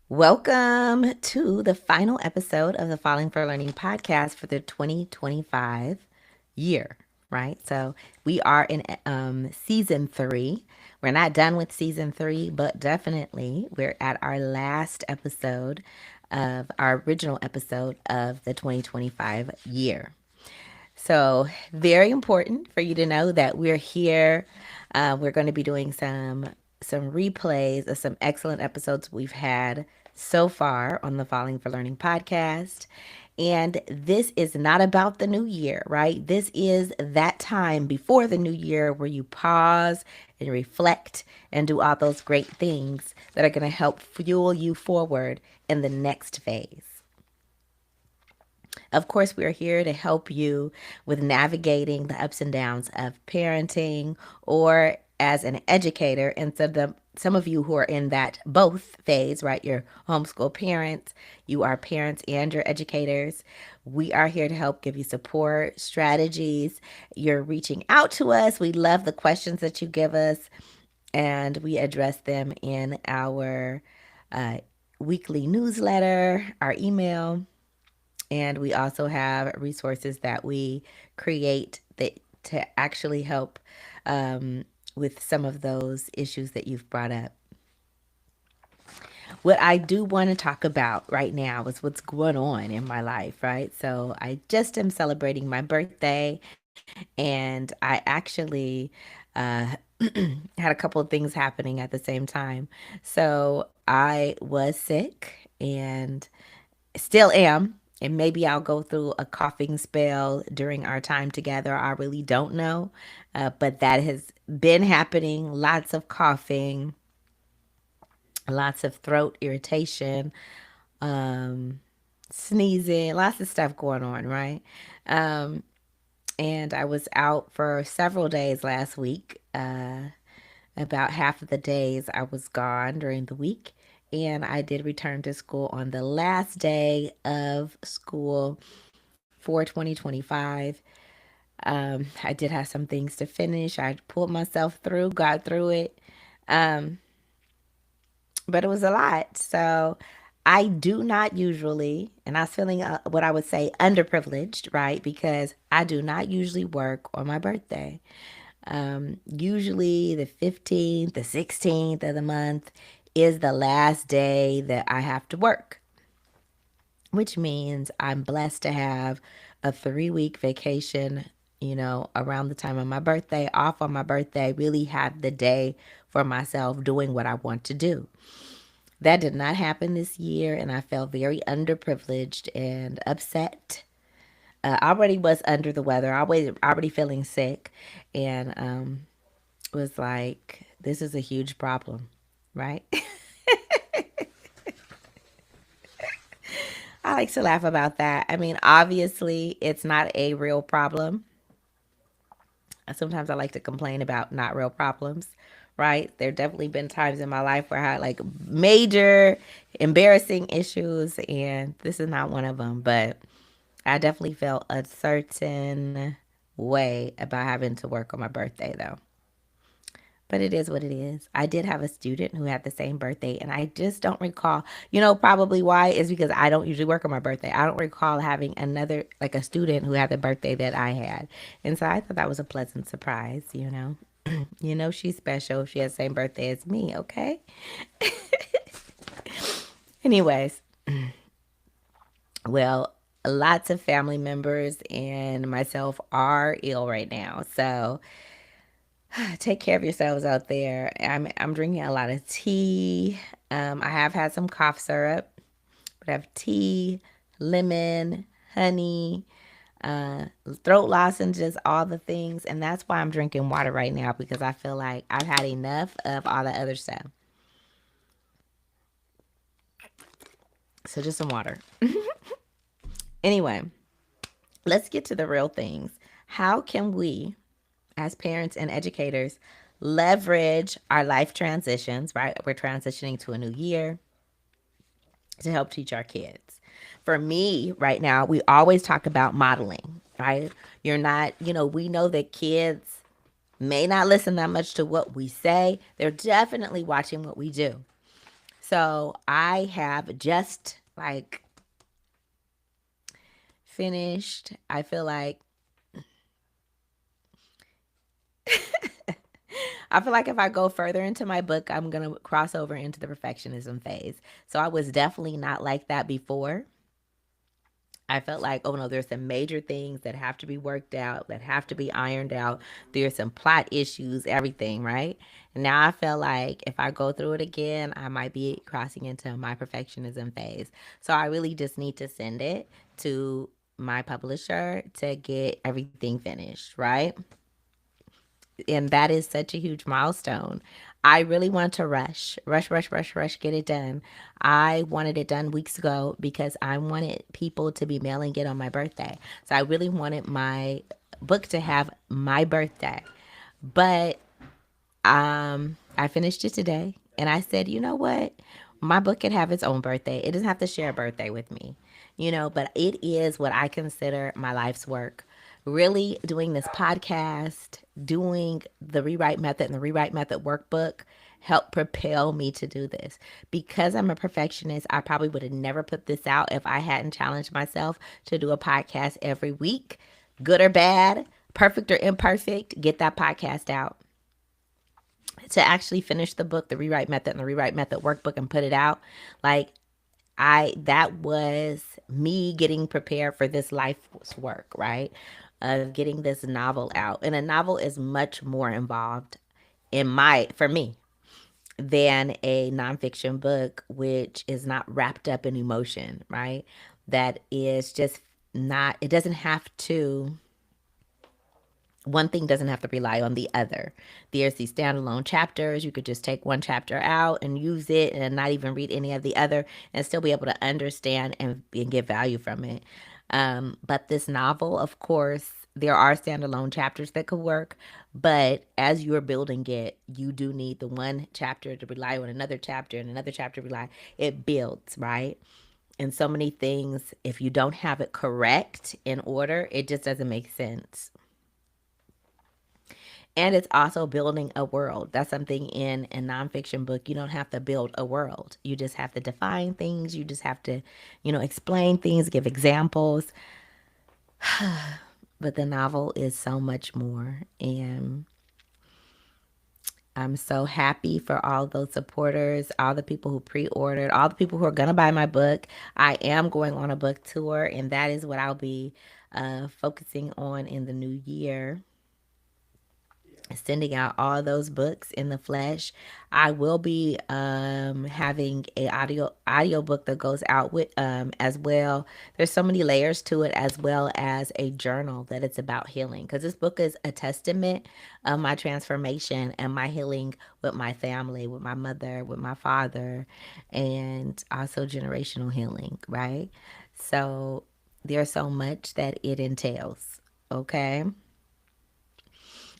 Welcome to the final episode of the Falling for Learning podcast for the 2025 year, right? So we are in season 3. We're not done with season 3, but definitely we're at our last episode of our original episode of the 2025 year. So, very important for you to know that we're here. We're going to be doing some replays of some excellent episodes we've had so far on the Falling for Learning podcast. And this is not about the new year, right? This is that time before the new year where you pause and reflect and do all those great things that are going to help fuel you forward in the next phase. Of course, we are here to help you with navigating the ups and downs of parenting or as an educator. And some of you who are in that both phase, right? You're homeschool parents, you are parents and you're educators. We are here to help give you support, strategies. You're reaching out to us. We love the questions that you give us, and we address them in our uh, weekly newsletter, our email. And we also have resources that we create that to actually help with some of those issues that you've brought up. What I do want to talk about right now is what's going on in my life, right? So I just am celebrating my birthday, and I actually uh, had a couple of things happening at the same time. So I was sick and still am. And maybe I'll go through a coughing spell during our time together. I really don't know. But that has been happening. Lots of coughing, lots of throat irritation, um, sneezing, lots of stuff going on, right? Um, and I was out for several days last week. About half of the days I was gone during the week. And I did return to school on the last day of school for 2025. I did have some things to finish. I pulled myself through, got through it. Um, but it was a lot. So I do not usually, and I was feeling what I would say underprivileged, right? Because I do not usually work on my birthday. Usually the 15th, the 16th of the month is the last day that I have to work, which means I'm blessed to have a 3 week vacation, around the time of my birthday, off on my birthday, really have the day for myself doing what I want to do. That did not happen this year, and I felt very underprivileged and upset. I already was under the weather, already feeling sick, and was like, this is a huge problem, right? I like to laugh about that. I mean, obviously, it's not a real problem. Sometimes I like to complain about not real problems, right? There definitely been times in my life where I had like major embarrassing issues, and this is not one of them. But I definitely felt a certain way about having to work on my birthday, though. But it is what it is. I did have a student who had the same birthday, and I just don't recall. Probably why is because I don't usually work on my birthday. I don't recall having another, like a student who had the birthday that I had. And so I thought that was a pleasant surprise. She's special. She has the same birthday as me, okay? Anyways, well, lots of family members and myself are ill right now. So take care of yourselves out there. I'm drinking a lot of tea. I have had some cough syrup, but I have tea, lemon, honey, throat lozenges, all the things. And that's why I'm drinking water right now, because I feel like I've had enough of all the other stuff. So just some water. Anyway, let's get to the real things. How can we, as parents and educators, leverage our life transitions, right? We're transitioning to a new year to help teach our kids. For me, right now, we always talk about modeling, right? You're not, we know that kids may not listen that much to what we say. They're definitely watching what we do. So I have just like finished. I feel like if I go further into my book, I'm going to cross over into the perfectionism phase. So I was definitely not like that before. I felt like, oh no, there's some major things that have to be worked out, that have to be ironed out. There's some plot issues, everything, right? And now I feel like if I go through it again, I might be crossing into my perfectionism phase. So I really just need to send it to my publisher to get everything finished, right? And that is such a huge milestone. I really want to rush, get it done. I wanted it done weeks ago because I wanted people to be mailing it on my birthday. So I really wanted my book to have my birthday. But I finished it today, and I said, you know what? My book can have its own birthday. It doesn't have to share a birthday with me, but it is what I consider my life's work. Really doing this podcast, doing the Rewrite Method and the Rewrite Method workbook helped propel me to do this. Because I'm a perfectionist, I probably would have never put this out if I hadn't challenged myself to do a podcast every week, good or bad, perfect or imperfect, get that podcast out to actually finish the book, the Rewrite Method and the Rewrite Method workbook, and put it out. Like, that was me getting prepared for this life's work, right? Of getting this novel out. And a novel is much more involved for me, than a nonfiction book, which is not wrapped up in emotion, right? That is just not, it doesn't have to, one thing doesn't have to rely on the other. There's these standalone chapters. You could just take one chapter out and use it and not even read any of the other and still be able to understand and get value from it. But this novel, of course, there are standalone chapters that could work, but as you're building it, you do need the one chapter to rely on another chapter and another chapter to rely. It builds, right? And so many things, if you don't have it correct in order, it just doesn't make sense. And it's also building a world. That's something in a nonfiction book. You don't have to build a world. You just have to define things. You just have to, explain things, give examples. But the novel is so much more. And I'm so happy for all those supporters, all the people who pre ordered, all the people who are going to buy my book. I am going on a book tour, and that is what I'll be focusing on in the new year, sending out all those books in the flesh. I will be having a audio book that goes out with as well. There's so many layers to it, as well as a journal that it's about healing, because this book is a testament of my transformation and my healing with my family, with my mother, with my father, and also generational healing, right? So there's so much that it entails. Okay.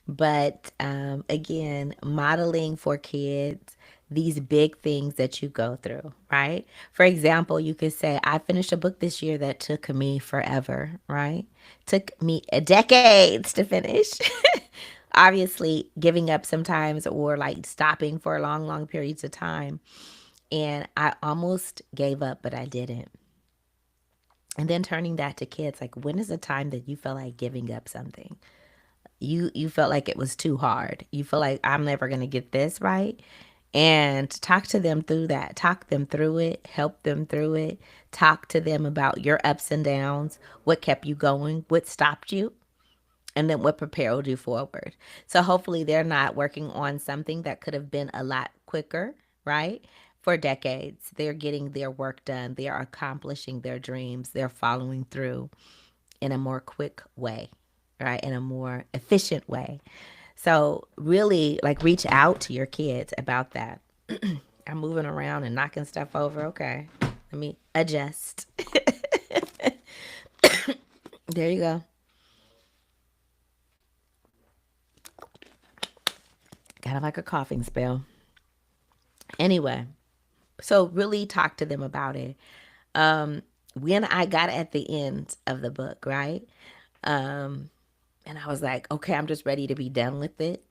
But again, modeling for kids these big things that you go through, right? For example, you could say, I finished a book this year that took me forever, right? Took me decades to finish. Obviously, giving up sometimes or like stopping for long, long periods of time. And I almost gave up, but I didn't. And then turning that to kids, like, when is the time that you feel like giving up something? You felt like it was too hard. You feel like, I'm never going to get this right. And talk to them through that. Talk them through it. Help them through it. Talk to them about your ups and downs, what kept you going, what stopped you, and then what propelled you forward. So hopefully they're not working on something that could have been a lot quicker, right? For decades, they're getting their work done. They are accomplishing their dreams. They're following through in a more quick way, right? In a more efficient way. So really, like, reach out to your kids about that. I'm moving around and knocking stuff over. Okay. Let me adjust. There you go. Kind of like a coughing spell. Anyway, so really talk to them about it. When I got at the end of the book, right? And I was like, okay, I'm just ready to be done with it.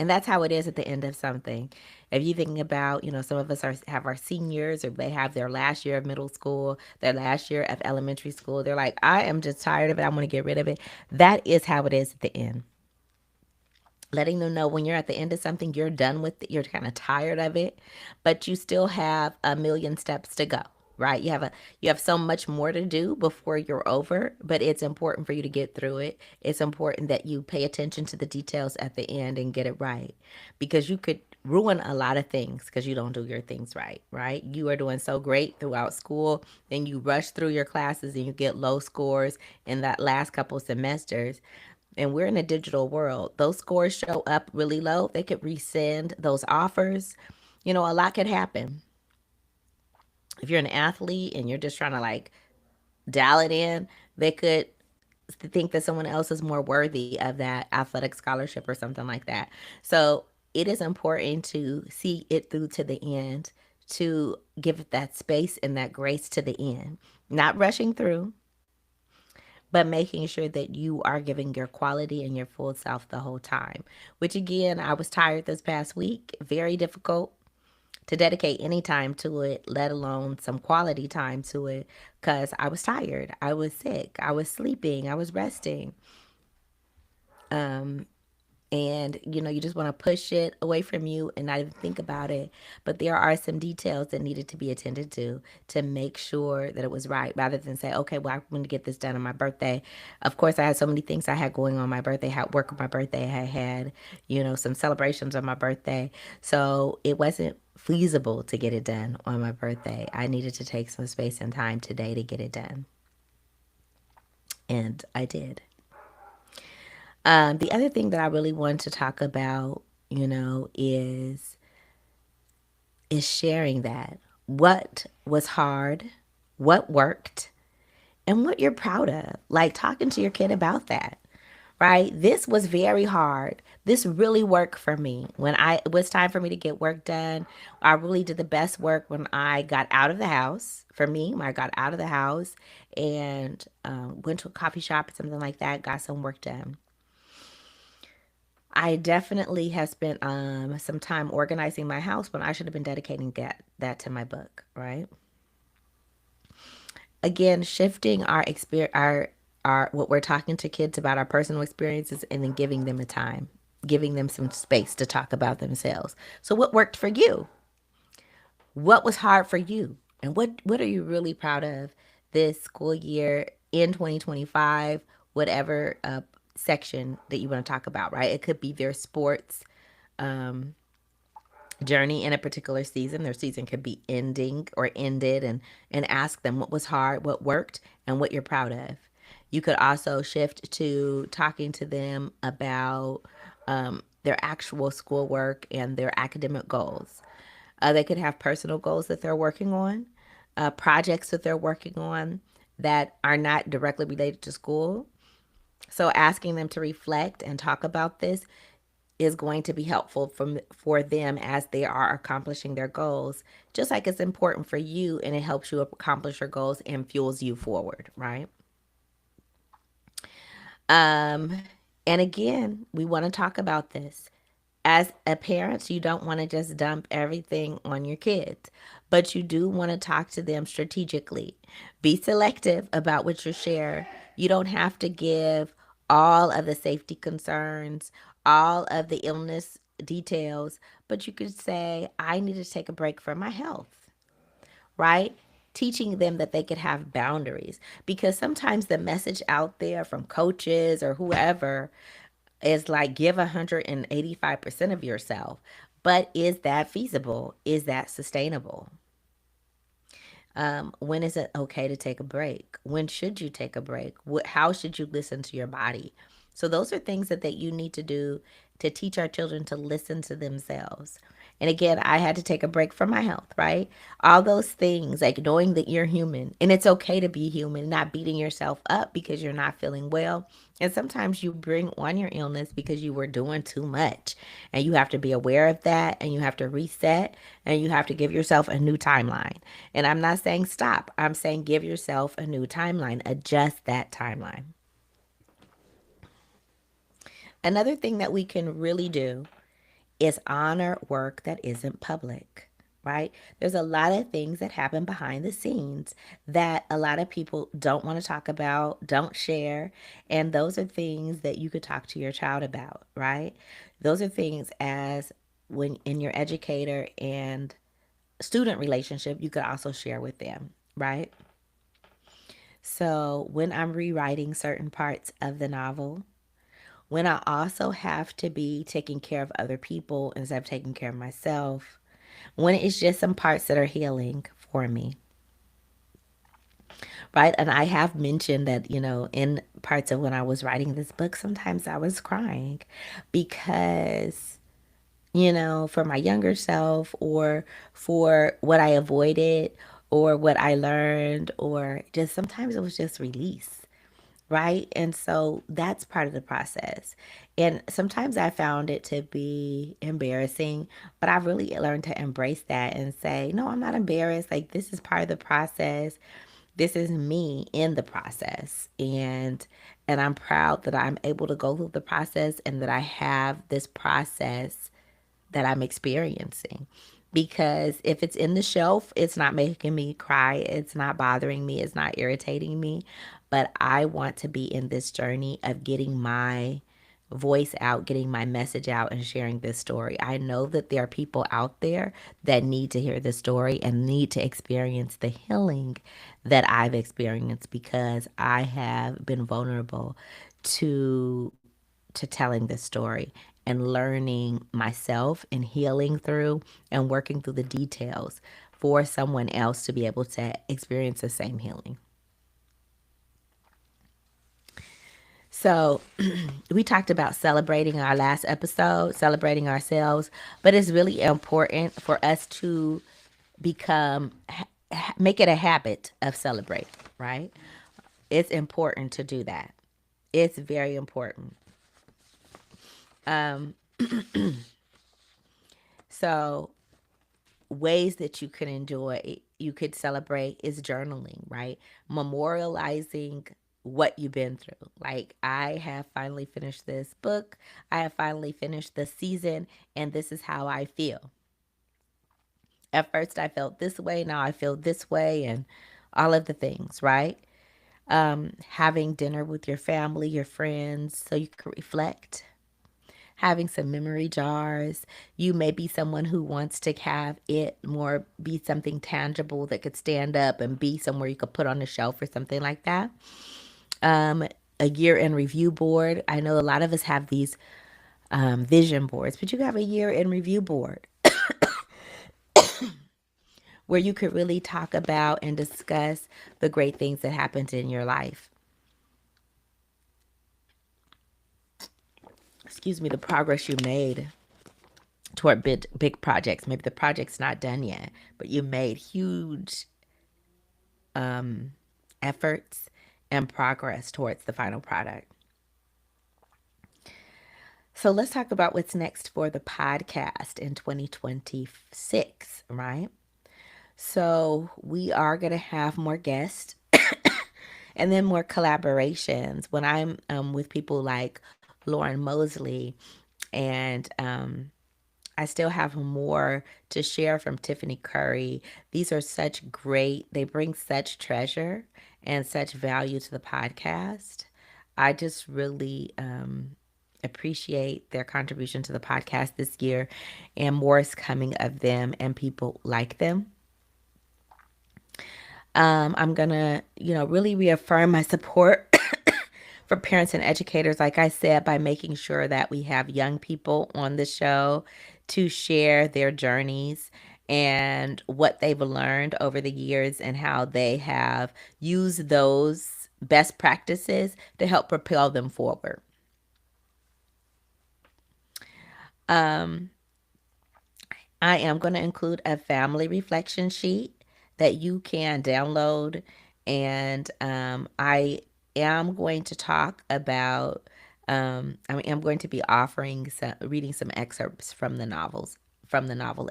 And that's how it is at the end of something. If you're thinking about, some of us have our seniors, or they have their last year of middle school, their last year of elementary school. They're like, I am just tired of it. I want to get rid of it. That is how it is at the end. Letting them know when you're at the end of something, you're done with it, you're kind of tired of it, but you still have a million steps to go, right? You have so much more to do before you're over, but it's important for you to get through it. It's important that you pay attention to the details at the end and get it right, because you could ruin a lot of things because you don't do your things right, right? You are doing so great throughout school, then you rush through your classes and you get low scores in that last couple semesters, and we're in a digital world. Those scores show up really low. They could rescind those offers. A lot could happen. If you're an athlete and you're just trying to like dial it in, they could think that someone else is more worthy of that athletic scholarship or something like that. So it is important to see it through to the end, to give it that space and that grace to the end, not rushing through, but making sure that you are giving your quality and your full self the whole time. Which again, I was tired this past week. Very difficult to dedicate any time to it, let alone some quality time to it, because I was tired. I was sick. I was sleeping. I was resting. And you just want to push it away from you and not even think about it, but there are some details that needed to be attended to make sure that it was right, rather than say, okay, well, I'm going to get this done on my birthday. Of course, I had so many things I had going on my birthday. I had work on my birthday. I had some celebrations on my birthday, so it wasn't feasible to get it done on my birthday. I needed to take some space and time today to get it done, and I did. The other thing that I really want to talk about, is sharing that. What was hard, what worked, and what you're proud of. Like talking to your kid about that. Right? This was very hard. This really worked for me. When it was time for me to get work done, I really did the best work when I got out of the house. For me, when I got out of the house and went to a coffee shop or something like that, got some work done. I definitely have spent some time organizing my house when I should have been dedicating that to my book, right? Again, shifting our experience, our what we're talking to kids about, our personal experiences, and then giving them a time, giving them some space to talk about themselves. So, what worked for you? What was hard for you? And what are you really proud of this school year in 2025? Whatever section that you want to talk about, right? It could be their sports journey in a particular season. Their season could be ending or ended, and ask them what was hard, what worked, and what you're proud of. You could also shift to talking to them about their actual schoolwork and their academic goals. They could have personal goals that they're working on, projects that they're working on that are not directly related to school. So asking them to reflect and talk about this is going to be helpful for them as they are accomplishing their goals, just like it's important for you, and it helps you accomplish your goals and fuels you forward, right? Um, and again, we want to talk about this. As a parent, you don't want to just dump everything on your kids, but you do want to talk to them strategically. Be selective about what you share. You don't have to give all of the safety concerns, all of the illness details, but you could say, I need to take a break for my health, right? Teaching them that they could have boundaries, because sometimes the message out there from coaches or whoever is like, give 185% of yourself. But is that feasible? Is that sustainable? When is it okay to take a break? When should you take a break? How should you listen to your body? So those are things that you need to do to teach our children to listen to themselves. And again, I had to take a break from my health, right? All those things, like knowing that you're human and it's okay to be human, not beating yourself up because you're not feeling well. And sometimes you bring on your illness because you were doing too much. And you have to be aware of that, and you have to reset, and you have to give yourself a new timeline. And I'm not saying stop, I'm saying give yourself a new timeline, adjust that timeline. Another thing that we can really do is honor work that isn't public, right? There's a lot of things that happen behind the scenes that a lot of people don't want to talk about, don't share. And those are things that you could talk to your child about, right? Those are things as when in your educator and student relationship, you could also share with them, right? So when I'm rewriting certain parts of the novel, when I also have to be taking care of other people instead of taking care of myself, when it's just some parts that are healing for me, right? And I have mentioned that, in parts of when I was writing this book, sometimes I was crying because, for my younger self or for what I avoided or what I learned, or just sometimes it was just release, right? And so that's part of the process. And sometimes I found it to be embarrassing, but I've really learned to embrace that and say, no, I'm not embarrassed. Like, this is part of the process. This is me in the process. And I'm proud that I'm able to go through the process and that I have this process that I'm experiencing. Because if it's in the shelf, it's not making me cry, it's not bothering me, it's not irritating me. But I want to be in this journey of getting my voice out, getting my message out, and sharing this story. I know that there are people out there that need to hear this story and need to experience the healing that I've experienced because I have been vulnerable to telling this story and learning myself and healing through and working through the details for someone else to be able to experience the same healing. So, we talked about celebrating our last episode, celebrating ourselves, but it's really important for us to become, make it a habit of celebrating, right? It's important to do that. It's very important. Um, so, ways that you can enjoy, you could celebrate is journaling, right? Memorializing what you've been through. Like, I have finally finished this book, I have finally finished the season, and this is how I feel. At first, I felt this way, now I feel this way, and all of the things, right? Having dinner with your family, your friends, so you can reflect, having some memory jars. You may be someone who wants to have it more be something tangible that could stand up and be somewhere you could put on a shelf or something like that. Um, a year in review board. I know a lot of us have these vision boards, but you have a year in review board where you could really talk about and discuss the great things that happened in your life. Excuse me, the progress you made toward big projects. Maybe the project's not done yet, but you made huge efforts and progress towards the final product. So let's talk about what's next for the podcast in 2026, right? So we are going to have more guests and then more collaborations. When I'm with people like Lauren Mosley and I still have more to share from Tiffany Curry. These are such great, they bring such treasure and such value to the podcast. I just really appreciate their contribution to the podcast this year, and more is coming of them and people like them. I'm gonna, really reaffirm my support for parents and educators, like I said, by making sure that we have young people on the show to share their journeys and what they've learned over the years and how they have used those best practices to help propel them forward. Um, I am going to include a family reflection sheet that you can download. And I am going to talk about, I am going to be offering reading some excerpts from the novel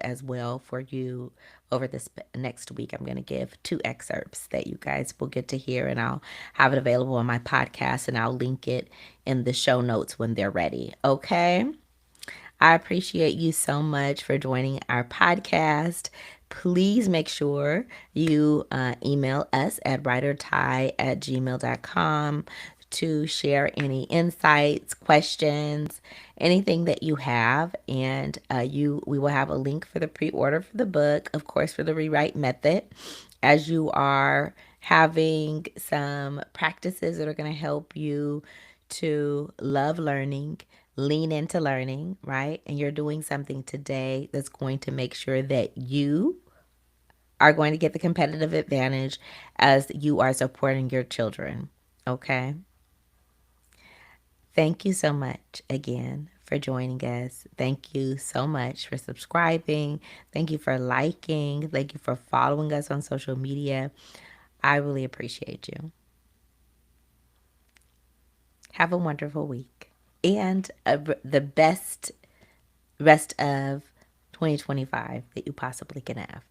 as well for you over this next week. I'm going to give 2 excerpts that you guys will get to hear, and I'll have it available on my podcast, and I'll link it in the show notes when they're ready. Okay. I appreciate you so much for joining our podcast. Please make sure you email us at writertie@gmail.com to share any insights, questions, anything that you have. And we will have a link for the pre-order for the book, of course, for the rewrite method, as you are having some practices that are going to help you to love learning, lean into learning, right? And you're doing something today that's going to make sure that you are going to get the competitive advantage as you are supporting your children. Okay. Thank you so much again for joining us. Thank you so much for subscribing. Thank you for liking. Thank you for following us on social media. I really appreciate you. Have a wonderful week and the best rest of 2025 that you possibly can have.